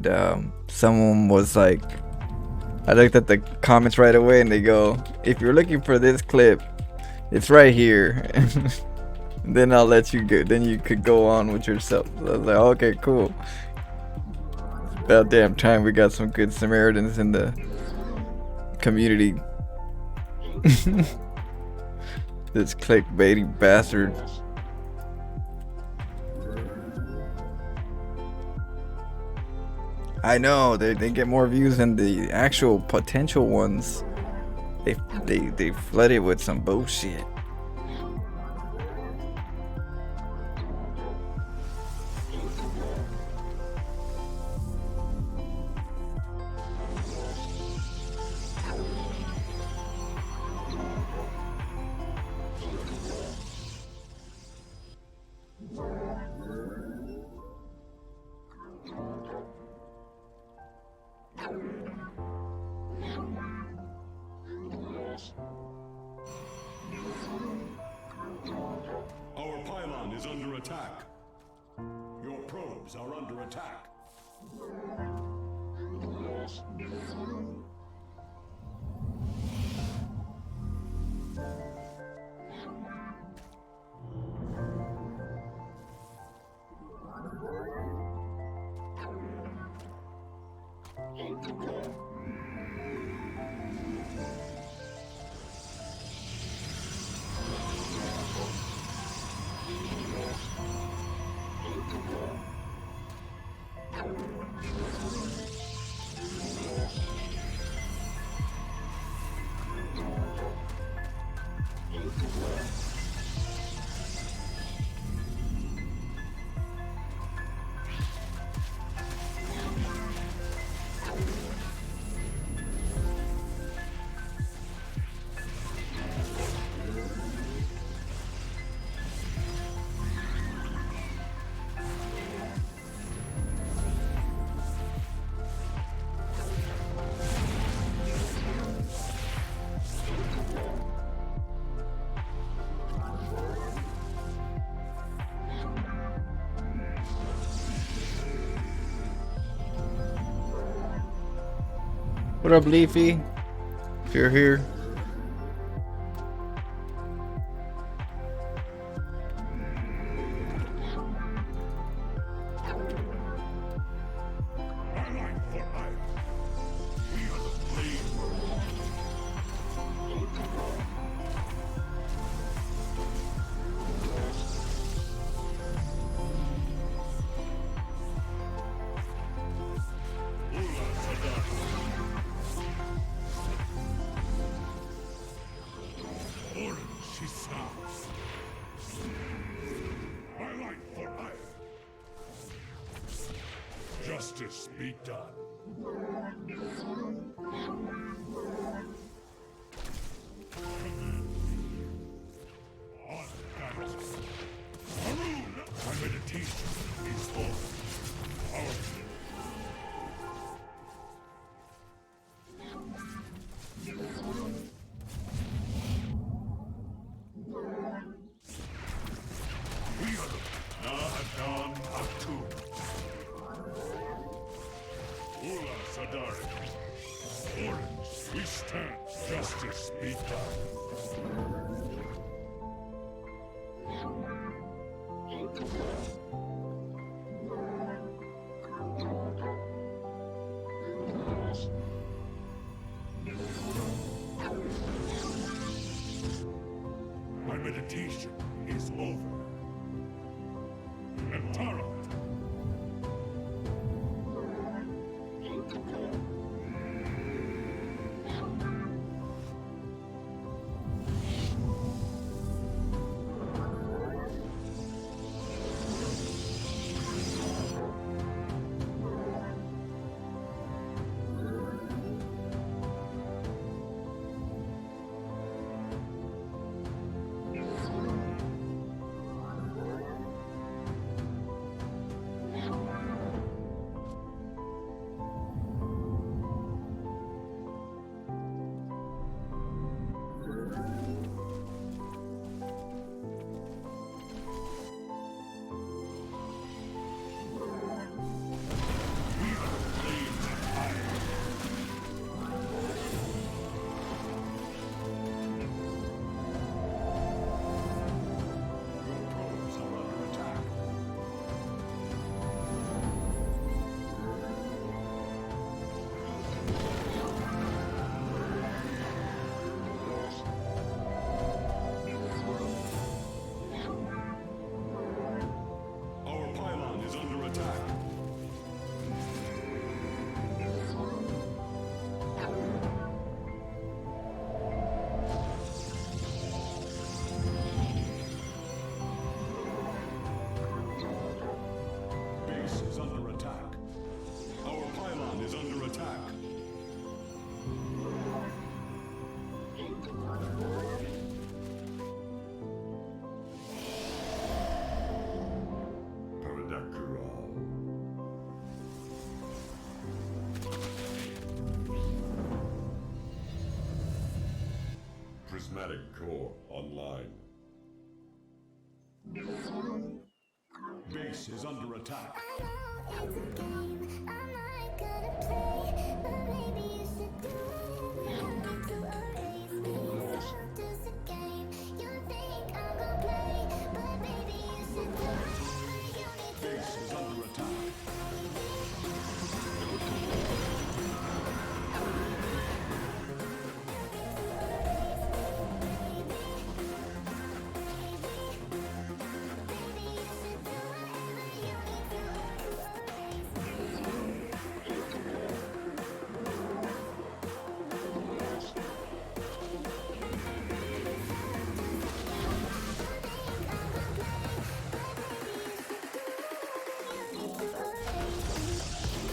and someone was like, I looked at the comments right away, and they go, "If you're looking for this clip, it's right here." Then I'll let you go. Then you could go on with yourself. So I was like, okay, cool. About damn time we got some good Samaritans in the community. This clickbaiting bastard. I know they get more views than the actual potential ones. They flood it with some bullshit. Our pylon is under attack. Your probes are under attack. What up, Leafy? If you're here. Justice be done. On battle. My meditation is over. We are the Nahadan Atum. Ula Sadari. Orange, we stand. Justice be done. My meditation is over. Antara. Prismatic core online. Base is under attack. Base is under attack.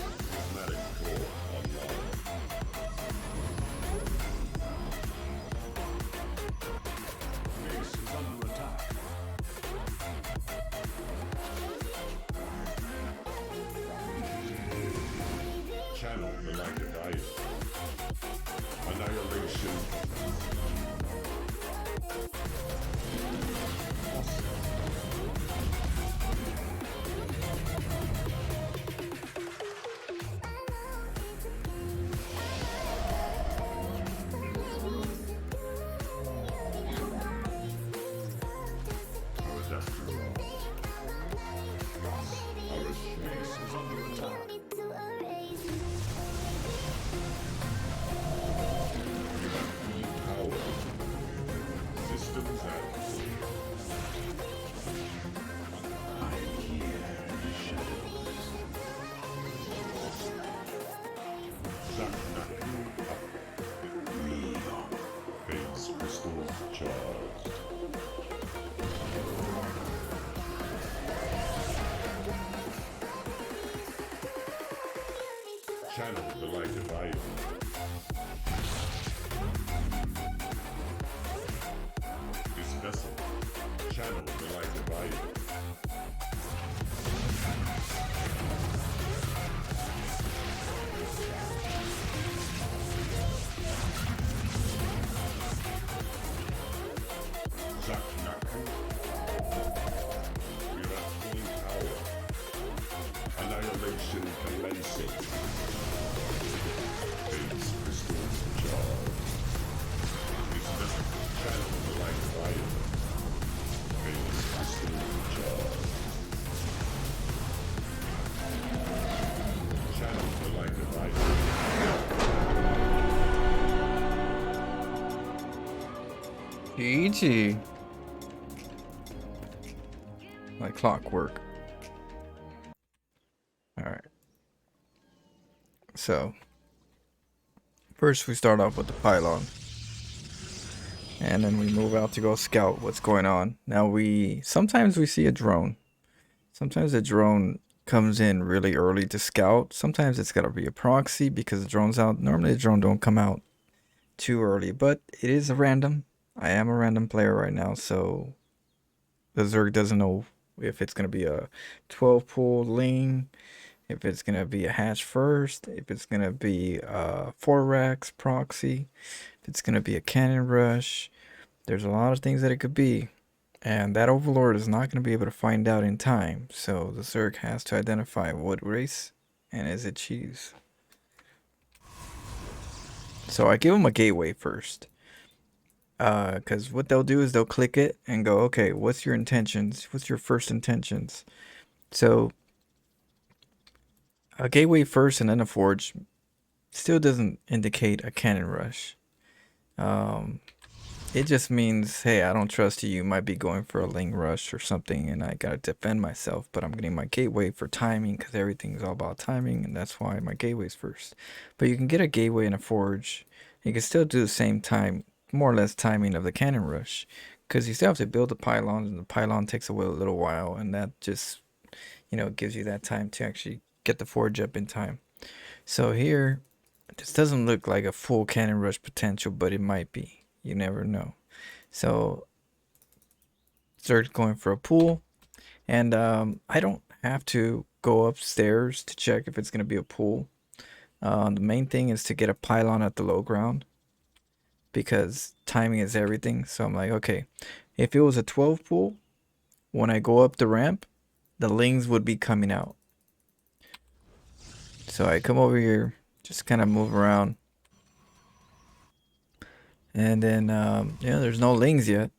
Prismatic core online. Base is under attack. Channel the light of ice. Annihilation. Our base is under attack. Power. Systems active. I hear the shadows. Zaknaku up. Leon. Phase crystals charged. Channel the light of iron. This vessel. Channel the light of iron. Zaknaku. We are at full power. Annihilation commencing. Phase crystals charged. This vessel. Channel the light of iron. Phase crystals charged. Channel the light of iron. GG. Like clockwork. Alright. So, first we start off with the pylon. And then we move out to go scout what's going on. Now sometimes we see a drone. Sometimes a drone comes in really early to scout. Sometimes it's gotta be a proxy because the drone's out. Normally the drone don't come out too early, but it is a random. I am a random player right now, so the Zerg doesn't know if it's gonna be a 12 pull lane, if it's gonna be a hatch first, if it's gonna be a 4-Rax proxy, if it's gonna be a cannon rush. There's a lot of things that it could be, and that Overlord is not gonna be able to find out in time. So the Zerg has to identify what race and is it cheese. So I give them a gateway first. Because what they'll do is they'll click it and go, okay, what's your intentions? What's your first intentions? So a gateway first and then a forge still doesn't indicate a cannon rush. It just means, hey, I don't trust you. You might be going for a lane rush or something, and I gotta defend myself. But I'm getting my gateway for timing because everything's all about timing, and that's why my gateway's first. But you can get a gateway and a forge. You can still do the same time, more or less timing of the cannon rush, because you still have to build the pylon, and the pylon takes a little while, and that just, gives you that time to actually get the forge up in time. So here, this doesn't look like a full cannon rush potential, but it might be. You never know. So Zerg's going for a pool, and I don't have to go upstairs to check if it's going to be a pool. The main thing is to get a pylon at the low ground. because timing is everything. So I'm like, okay, if it was a 12 pool, when I go up the ramp, the lings would be coming out. So I come over here, just kind of move around. And then, yeah, there's no lings yet.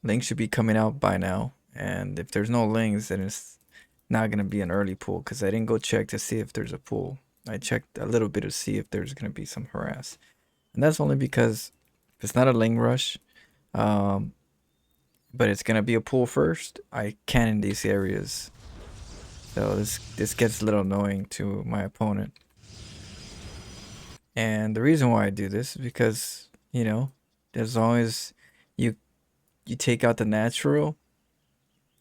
Lings should be coming out by now. And if there's no lings, then it's not going to be an early pool because I didn't go check to see if there's a pool. I checked a little bit to see if there's going to be some harass. And that's only because if it's not a ling rush, um, but it's going to be a pool first, I can in these areas. So this gets a little annoying to my opponent. And the reason why I do this is because, you know, as long as you you take out the natural,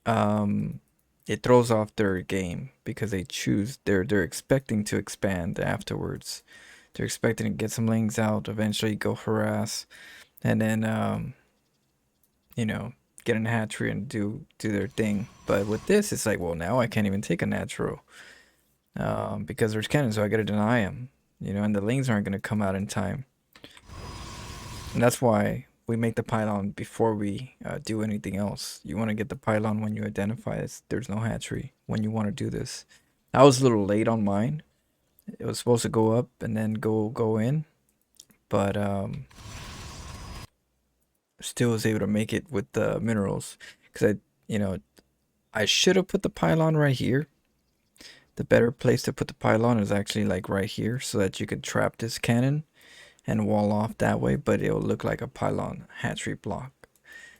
um, it throws off their game because they're expecting to expand afterwards. They're expecting to get some lings out, eventually go harass, and then you know, get an hatchery and do their thing. But with this, it's like, well, now I can't even take a natural because there's cannons, so I gotta deny them. You know, and the lings aren't gonna come out in time. And that's why we make the pylon before we do anything else. You want to get the pylon when you identify there's no hatchery when you want to do this. I was a little late on mine. It was supposed to go up and then go in, but still was able to make it with the minerals because I should have put the pylon right here. The better place to put the pylon is actually like right here so that you could trap this cannon and wall off that way, but it'll look like a pylon hatchery block.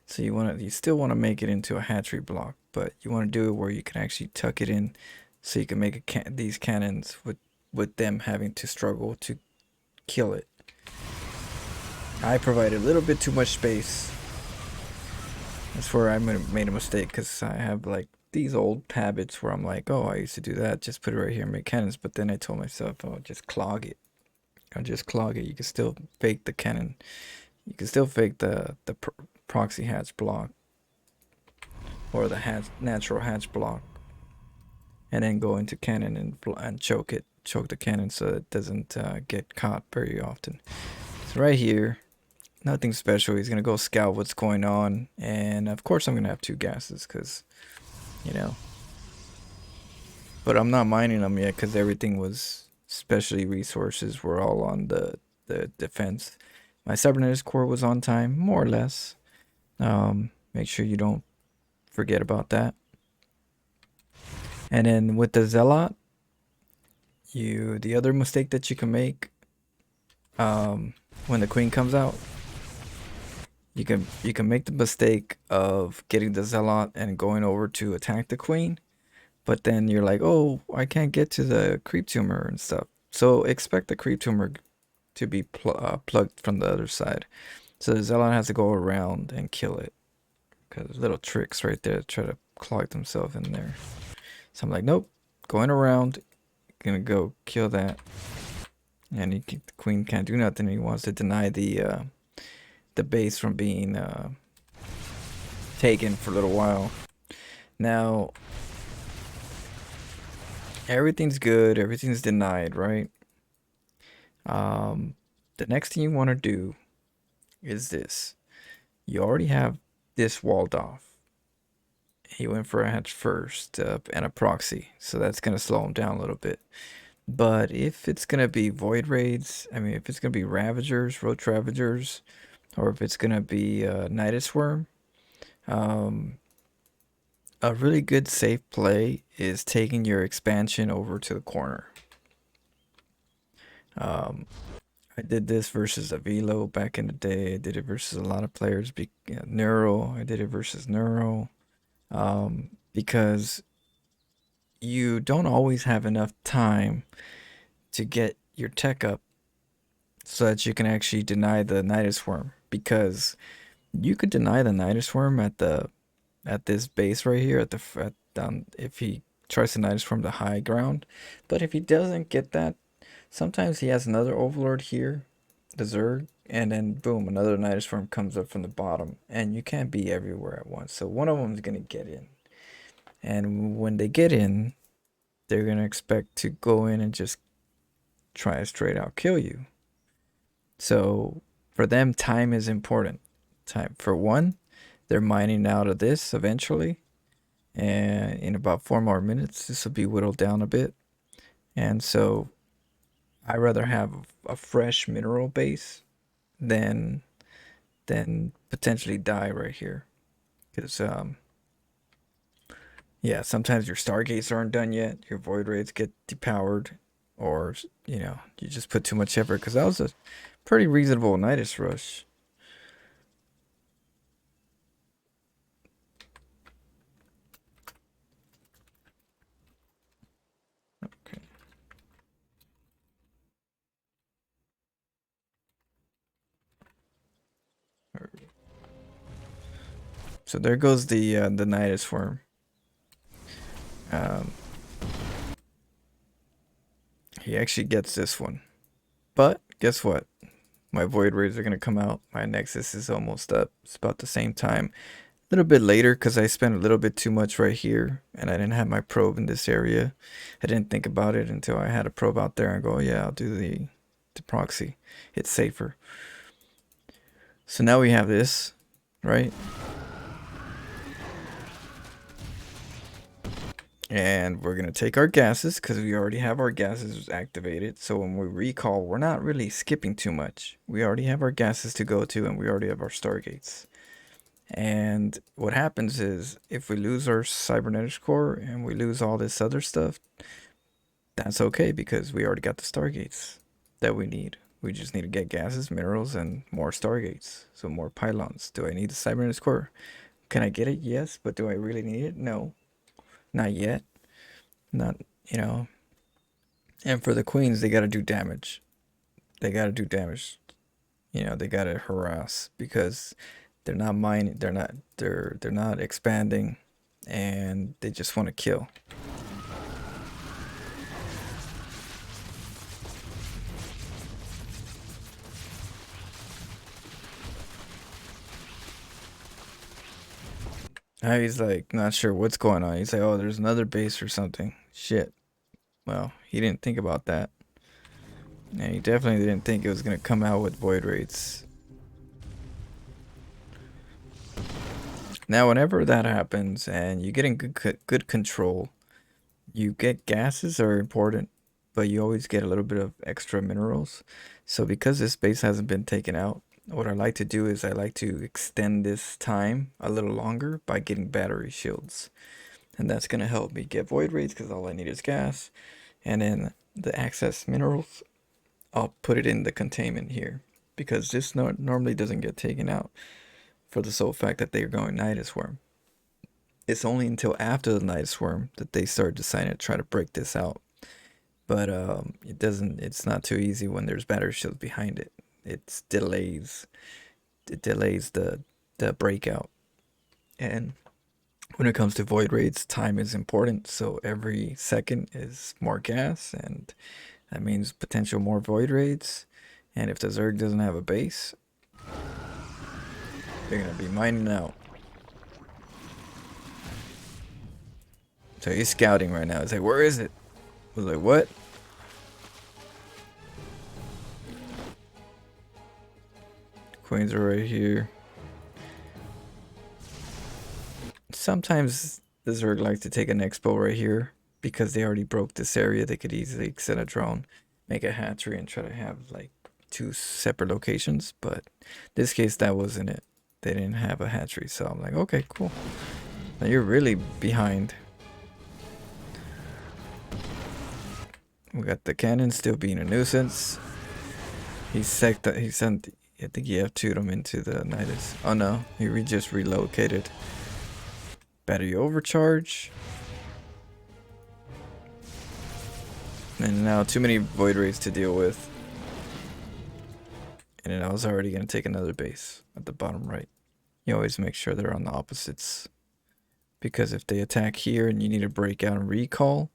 So you still want to make it into a hatchery block, but you want to do it where you can actually tuck it in, so you can make these cannons with them having to struggle to kill it. I provided a little bit too much space. That's where I made a mistake because I have like these old habits where I'm like, oh, I used to do that, just put it right here and make cannons. But then I told myself, oh, just clog it. I'll just clog it. You can still fake the cannon. You can still fake the proxy hatch block or the natural hatch block, and then go into cannon and choke the cannon so it doesn't get caught very often. So right here, nothing special. He's gonna go scout what's going on, and of course I'm gonna have 2 gases because, you know. But I'm not mining them yet because everything was, especially resources, were all on the defense. My cybernetics core was on time, more or less. Make sure you don't forget about that. And then with the zealot, the other mistake that you can make, when the queen comes out, you can make the mistake of getting the zealot and going over to attack the queen, but then you're like, oh, I can't get to the creep tumor and stuff. So expect the creep tumor to be plugged from the other side. So the zealot has to go around and kill it, because little tricks right there to try to clog themselves in there. So I'm like, nope, going around, gonna go kill that. And the queen can't do nothing. He wants to deny the base from being taken for a little while. Now, everything's good. Everything's denied, right? The next thing you want to do is this. You already have this walled off. He went for a hatch first and a proxy, so that's gonna slow him down a little bit. But if it's gonna be void raids, I mean, if it's gonna be ravagers, roach ravagers, or if it's gonna be Nidus worm, a really good safe play is taking your expansion over to the corner. I did this versus Avilo back in the day. I did it versus a lot of players. Neuro, I did it versus Neuro, because you don't always have enough time to get your tech up so that you can actually deny the Nidus worm, because you could deny the Nidus worm at this base right here if he tries to Nidus worm the high ground. But if he doesn't get that, sometimes he has another overlord here, the Zerg, and then boom, another Nidus worm comes up from the bottom, and you can't be everywhere at once. So one of them is gonna get in, and when they get in, they're gonna expect to go in and just try to straight out kill you. So For them, time is important. Time for one, they're mining out of this eventually, and in about 4 more minutes, this will be whittled down a bit. And so, I rather have a fresh mineral base than potentially die right here, because yeah, sometimes your stargates aren't done yet, your void raids get depowered, or you just put too much effort. Because that was a pretty reasonable Nidus rush. Okay. So there goes the Nidus worm. Um, he actually gets this one, but guess what? My void raids are gonna come out. My Nexus is almost up. It's about the same time. A little bit later because I spent a little bit too much right here and I didn't have my probe in this area. I didn't think about it until I had a probe out there and go, yeah, I'll do the proxy. It's safer. So now we have this, right? And we're going to take our gases because we already have our gases activated. So when we recall, we're not really skipping too much. We already have our gases to go to and we already have our stargates. And what happens is if we lose our cybernetics core and we lose all this other stuff, that's okay because we already got the stargates that we need. We just need to get gases, minerals, and more stargates. So more pylons. Do I need the cybernetics core? Can I get it? Yes, but do I really need it? No, not yet. Not, you know. And for the queens, they gotta do damage. They gotta do damage. They gotta harass because they're not mining. They're not expanding, and they just want to kill. Now he's like not sure what's going on. He's like, oh, there's another base or something. Shit. Well, he didn't think about that. And he definitely didn't think it was gonna come out with void rates. Now, whenever that happens and you get in good control, you get gases are important, but you always get a little bit of extra minerals. So because this base hasn't been taken out, what I like to do is I like to extend this time a little longer by getting battery shields. And that's going to help me get void rates because all I need is gas. And then the excess minerals, I'll put it in the containment here because this normally doesn't get taken out for the sole fact that they're going Nidus worm. It's only until after the Nidus worm that they start deciding to try to break this out. But it's not too easy when there's battery shields behind it. It delays the breakout. And when it comes to void rates, time is important. So every second is more gas, and that means potential more void rates. And if the Zerg doesn't have a base, they're gonna be mining out. So he's scouting right now. He's like, where is it? I was like, what? Queens are right here. Sometimes the Zerg likes to take an expo right here because they already broke this area. They could easily send a drone, make a hatchery, and try to have like 2 separate locations. But this case, that wasn't it. They didn't have a hatchery, so I'm like, okay, cool. Now you're really behind. We got the cannon still being a nuisance. He sent. I think he F2'd him into the Nidus. Oh no, he just relocated. Battery overcharge. And now too many void rays to deal with. And then I was already going to take another base at the bottom right. You always make sure they're on the opposites. Because if they attack here and you need to break out and recall,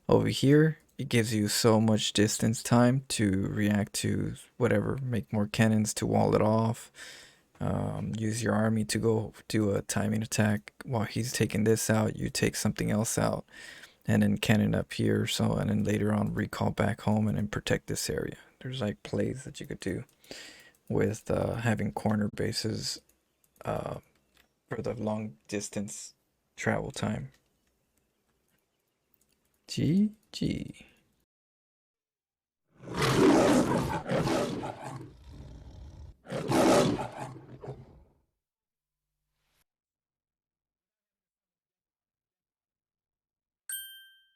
over here, it gives you so much distance time to react to whatever, make more cannons to wall it off. Use your army to go do a timing attack. While he's taking this out, you take something else out. And then cannon up here, so, and then later on recall back home and then protect this area. There's like plays that you could do. with having corner bases for the long distance travel time. GG.